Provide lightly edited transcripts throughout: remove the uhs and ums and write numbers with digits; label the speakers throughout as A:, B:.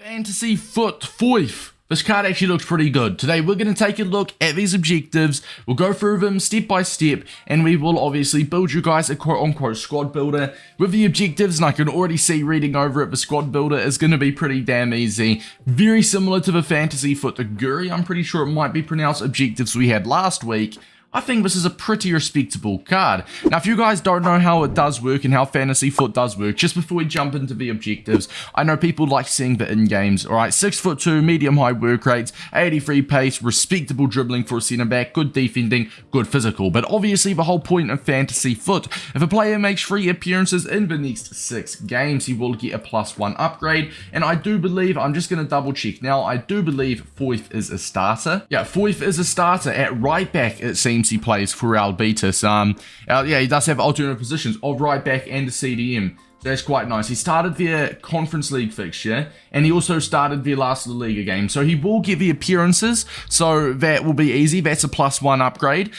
A: Fantasy FUT Foyth. This card actually looks pretty good. Today we're going to take a look at these objectives. We'll go through them step by step, and we will obviously build you guys a quote-unquote squad builder with the objectives, and I can already see reading over it, the squad builder is going to be pretty damn easy. Very similar to the Fantasy FUT Guri, I'm pretty sure it might be pronounced, objectives we had last week. I think this is a pretty respectable card. Now, if you guys don't know how it does work and how Fantasy FUT does work, just before we jump into the objectives, I know people like seeing the in-games. Alright, 6'2", medium-high work rates, 83 pace, respectable dribbling for a centre-back, good defending, good physical. But obviously, the whole point of Fantasy FUT, if a player makes 3 appearances in the next 6 games, he will get a +1 upgrade. And I do believe, I'm just going to double check now, I do believe Foyth is a starter. Yeah, Foyth is a starter at right back, it seems. He plays for Real Betis. Yeah, he does have alternate positions of right back and the CDM. So that's quite nice. He started their Conference League fixture, and he also started their last LaLiga game. So he will get the appearances, so that will be easy. That's a +1 upgrade.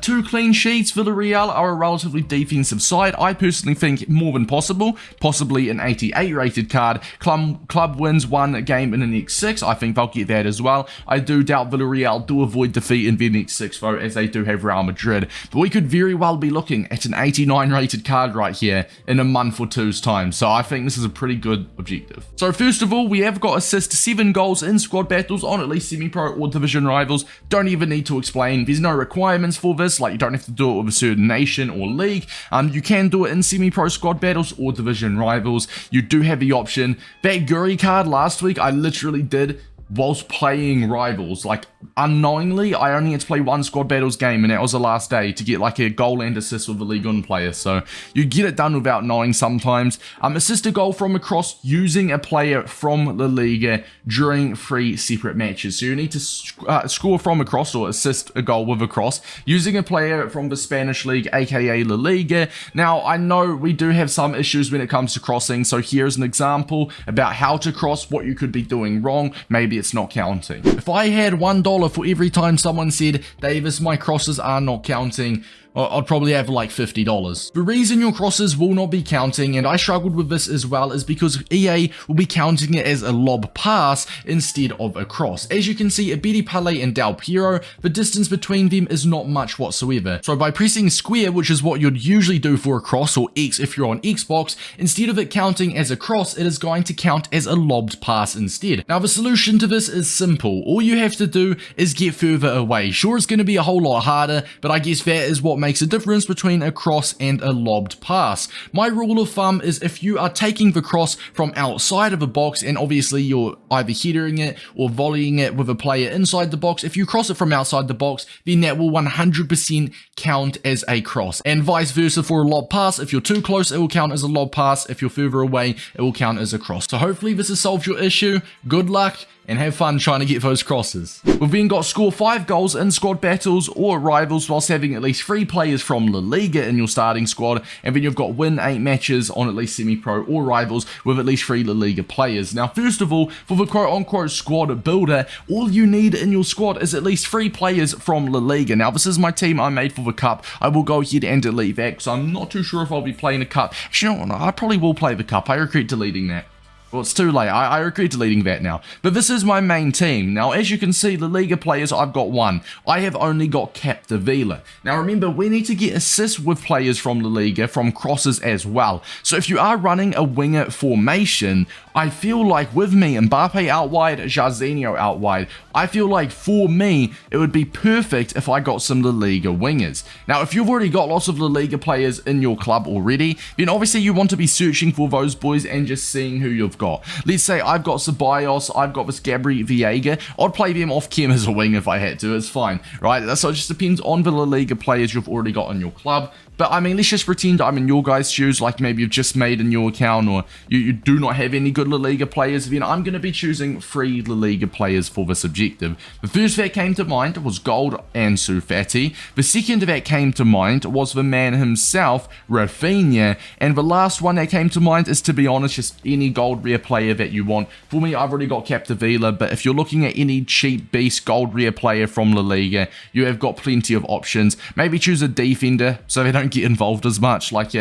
A: 2 clean sheets. Villarreal are a relatively defensive side. I personally think more than possible. Possibly an 88 rated card. Club wins 1 game in the next 6. I think they'll get that as well. I do doubt Villarreal do avoid defeat in their next 6 though, as they do have Real Madrid. But we could very well be looking at an 89 rated card right here in a month or two's time. So I think this is a pretty good objective. So first of all, we have got assist 7 goals in squad battles on at least semi-pro or division rivals. Don't even need to explain. There's no requirements for this. Like, you don't have to do it with a certain nation or league. You can do it in semi-pro squad battles or division rivals. You do have the option. That Guri card last week, I literally did whilst playing rivals. Like, unknowingly, I only had to play 1 squad battles game, and that was the last day to get like a goal and assist with a League 1 player. So you get it done without knowing sometimes. Assist a goal from across using a player from LaLiga during 3 separate matches. So you need to score from across or assist a goal with a cross using a player from the Spanish league, aka LaLiga. Now, I know we do have some issues when it comes to crossing, so here's an example about how to cross, what you could be doing wrong. Maybe it's not counting. If I had $1 for every time someone said, Davis, my crosses are not counting, I'd probably have like $50. The reason your crosses will not be counting, and I struggled with this as well, is because EA will be counting it as a lob pass instead of a cross. As you can see, Abedi Pele and Del Piero, the distance between them is not much whatsoever. So by pressing square, which is what you'd usually do for a cross, or X if you're on Xbox, instead of it counting as a cross, it is going to count as a lobbed pass instead. Now the solution to this is simple. All you have to do is get further away. Sure, it's going to be a whole lot harder, but I guess that is what makes a difference between a cross and a lobbed pass. My rule of thumb is if you are taking the cross from outside of a box, and obviously you're either headering it or volleying it with a player inside the box, if you cross it from outside the box, then that will 100% count as a cross. And vice versa for a lob pass. If you're too close, it will count as a lob pass. If you're further away, it will count as a cross. So hopefully this has solved your issue. Good luck, and have fun trying to get those crosses. We've then got score 5 goals in squad battles or rivals whilst having at least 3 players from LaLiga in your starting squad, and then you've got win 8 matches on at least semi-pro or rivals with at least 3 LaLiga players. Now first of all, for the quote-unquote squad builder, all you need in your squad is at least 3 players from LaLiga. Now this is my team I made for the cup. I will go ahead and delete that because I'm not too sure if I'll be playing a cup. Actually, no, I probably will play the cup. I regret deleting that. Well, it's too late. I regret deleting that now. But this is my main team. Now, as you can see, the Liga players, I've got 1. I have only got Capdevila. Now, remember, we need to get assists with players from the Liga, from crosses as well. So if you are running a winger formation, I feel like with me, Mbappe out wide, Jarzinho out wide, I feel like for me, it would be perfect if I got some La Liga wingers. Now, if you've already got lots of La Liga players in your club already, then obviously you want to be searching for those boys and just seeing who you've got. Let's say I've got Ceballos, I've got this Gabri Viega. I'd play them off chem as a wing if I had to, it's fine, right? So it just depends on the La Liga players you've already got in your club. But I mean, let's just pretend I'm in your guys' shoes, like maybe you've just made a new account, or you do not have any good La Liga players. Then I'm going to be choosing 3 La Liga players for this objective. The first that came to mind was Gold Ansu Fati. The second that came to mind was the man himself, Rafinha. And the last one that came to mind is, to be honest, just any gold rare player that you want. For me, I've already got Capdevila, but if you're looking at any cheap beast gold rare player from La Liga, you have got plenty of options. Maybe choose a defender so they don't get involved as much, like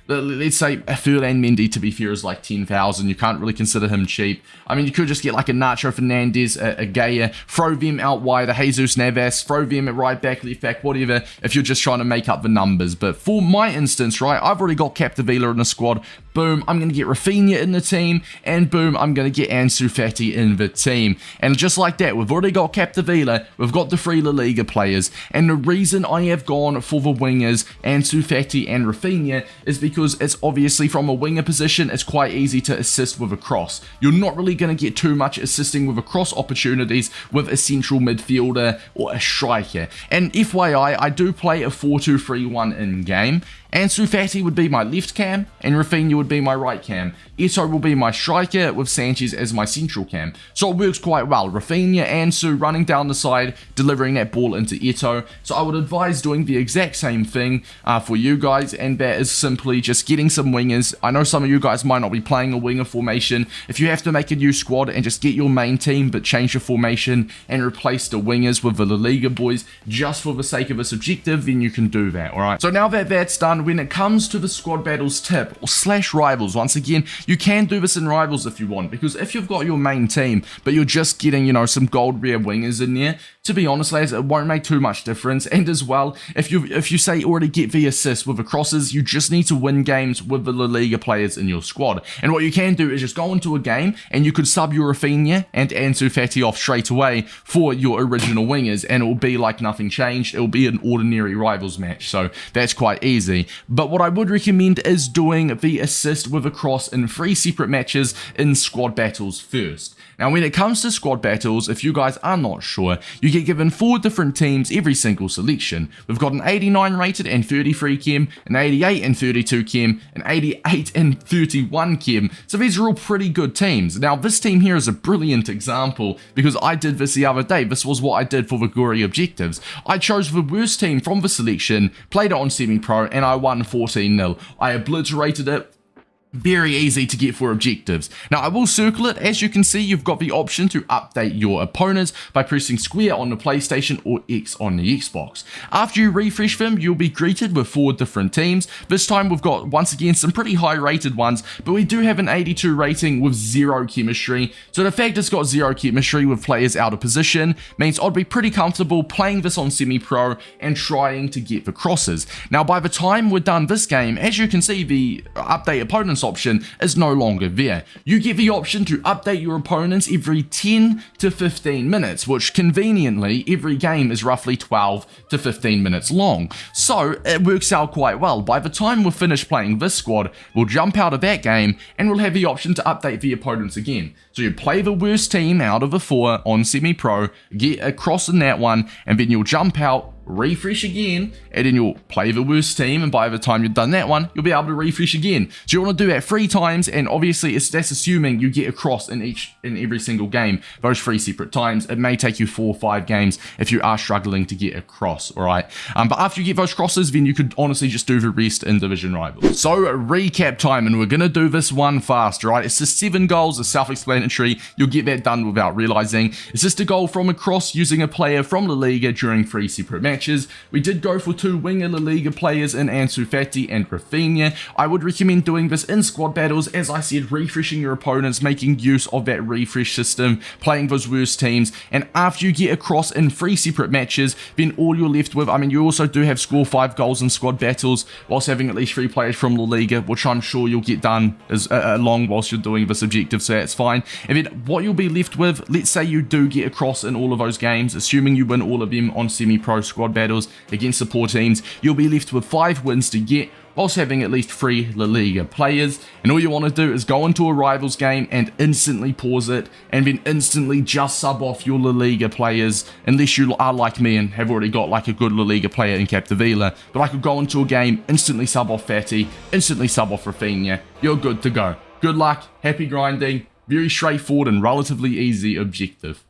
A: let's say Furlan Mendy, to be fair, is like 10,000. You can't really consider him cheap. I mean, you could just get like a Nacho Fernandez, a Gaya, throw them out wide, a Jesus Navas, throw them at right back, left back, whatever, if you're just trying to make up the numbers. But for my instance, right, I've already got Capdevila in the squad. Boom, I'm going to get Rafinha in the team, and boom, I'm going to get Ansu Fati in the team. And just like that, we've already got Capdevila, we've got the 3 La Liga players, and the reason I have gone for the wingers, Ansu Fati and Rafinha, is because it's obviously from a winger position, it's quite easy to assist with a cross. You're not really going to get too much assisting with a cross opportunities with a central midfielder or a striker. And FYI, I do play a 4-2-3-1 in game. Ansu Fati would be my left cam, and Rafinha would be my right cam. Eto'o will be my striker, with Sanchez as my central cam. So it works quite well. Rafinha, Ansu running down the side, delivering that ball into Eto'o. So I would advise doing the exact same thing for you guys, and that is simply just getting some wingers. I know some of you guys might not be playing a winger formation. If you have to make a new squad and just get your main team, but change your formation and replace the wingers with the La Liga boys, just for the sake of this objective, then you can do that, alright? So now that that's done, when it comes to the squad battles tip or / rivals, once again, you can do this in rivals if you want, because if you've got your main team but you're just getting, you know, some gold rare wingers in there, to be honest, lads, it won't make too much difference. And as well, if you say already get the assists with the crosses, you just need to win games with the La Liga players in your squad. And what you can do is just go into a game and you could sub your Rafinha and Ansu Fati off straight away for your original wingers, and it will be like nothing changed. It will be an ordinary rivals match, so that's quite easy. But what I would recommend is doing the assist with a cross in 3 separate matches in squad battles first. Now, when it comes to squad battles, if you guys are not sure, you get given 4 different teams every single selection. We've got an 89 rated and 33 chem, an 88 and 32 chem, an 88 and 31 chem. So these are all pretty good teams. Now, this team here is a brilliant example because I did this the other day. This was what I did for the FUT Objectives. I chose the worst team from the selection, played it on semi-pro, and I won 14-0. I obliterated it. Very easy to get for objectives. Now, I will circle it. As you can see, you've got the option to update your opponents by pressing square on the PlayStation or X on the Xbox. After you refresh them, you'll be greeted with 4 different teams. This time we've got, once again, some pretty high rated ones, but we do have an 82 rating with 0 chemistry. So the fact it's got 0 chemistry with players out of position means I'd be pretty comfortable playing this on semi-pro and trying to get the crosses. Now, by the time we're done this game, as you can see, the update opponents option is no longer there. You get the option to update your opponents every 10 to 15 minutes, which conveniently every game is roughly 12 to 15 minutes long. So it works out quite well. By the time we're finished playing this squad, we'll jump out of that game and we'll have the option to update the opponents again. So you play the worst team out of the 4 on semi-pro, get a cross in that one, and then you'll jump out, refresh again, and then you'll play the worst team, and by the time you've done that one, you'll be able to refresh again. So you want to do that 3 times, and obviously that's assuming you get a cross in every single game, those 3 separate times. It may take you 4 or 5 games if you are struggling to get a cross, alright? But after you get those crosses, then you could honestly just do the rest in Division Rivals. So recap time, and we're going to do this one fast, right? It's just 7 goals, it's self-explanatory. You'll get that done without realizing. It's just a goal from a cross using a player from La Liga during 3 separate matches. We did go for 2 winger La Liga players in Ansu Fati and Rafinha. I would recommend doing this in squad battles, as I said, refreshing your opponents, making use of that refresh system, playing those worst teams, and after you get a cross in 3 separate matches, then all you're left with, I mean, you also do have score 5 goals in squad battles, whilst having at least 3 players from La Liga, which I'm sure you'll get done along whilst you're doing this objective, so that's fine. And then what you'll be left with, let's say you do get a cross in all of those games, assuming you win all of them on semi-pro squad battles against the poor teams, you'll be left with 5 wins to get, whilst having at least 3 La Liga players. And all you want to do is go into a rivals game and instantly pause it, and then instantly just sub off your La Liga players, unless you are like me and have already got like a good La Liga player in Capdevila. But I could go into a game, instantly sub off Fati, instantly sub off Rafinha. You're good to go. Good luck, happy grinding. Very straightforward and relatively easy objective.